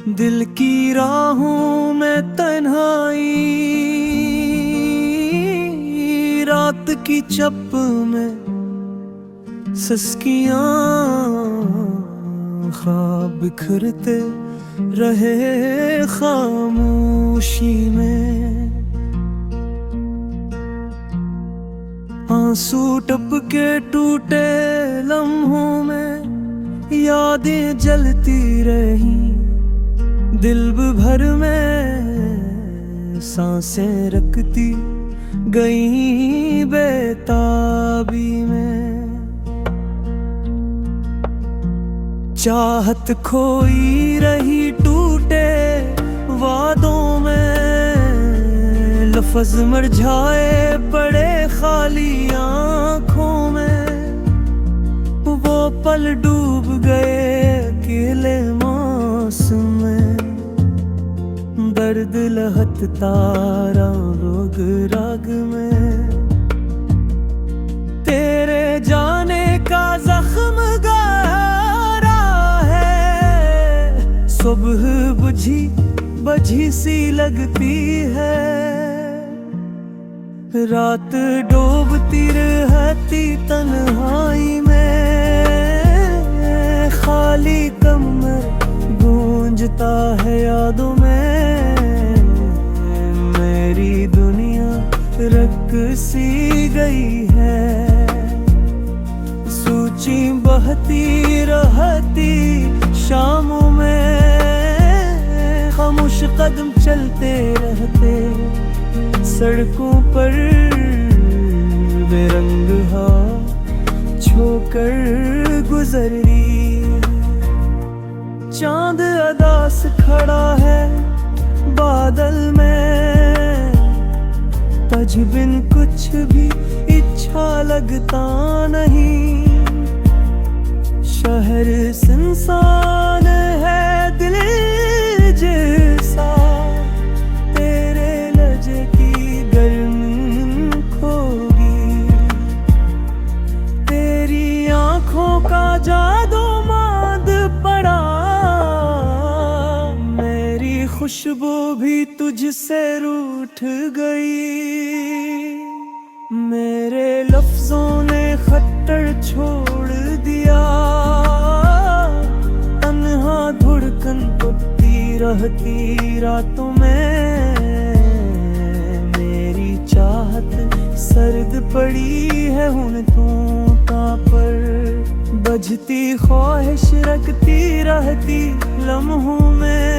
दिल की राहों में तन्हाई, रात की चप में सस्कियां, ख्वाब बिखरते रहे खामोशी में। आंसू टपके टूटे लम्हों में, यादें जलती रही दिल भर में, सांसें रखती गई बेताबी में। चाहत खोई रही टूटे वादों में, लफ्ज मुरझाए पड़े खाली आँखों में। वो पल डूब गए अकेले मौसम में, दर्द लहता रोग राग में। तेरे जाने का जख्म गहरा है, सुबह बुझी बझी सी लगती है। रात डूबती रहती तन्हाई में, खाली कमर गूंजता है यादों में। मेरी दुनिया रक सी गई है, सूची बहती रहती शामों में। खामोश कदम चलते रहते सड़कों पर, बेरंग हवा छोकर गुजर रही। चांद अदास खड़ा है बादल में, तुझ बिन कुछ भी इच्छा लगता नहीं। शहर सुनसान है दिल जैसा, तेरे लहजे की गर्मी खोगी। तेरी आंखों का जादू मांद पड़ा, मेरी खुशबू भी तुझसे रूठ गई। मेरे लफ्जों ने खट्टर छोड़ दिया, तन्हा धुड़कन कुटती रहती रातों में। मेरी चाहत सर्द पड़ी है हुन तूता पर, बजती ख्वाहिश रखती रहती लम्हों में।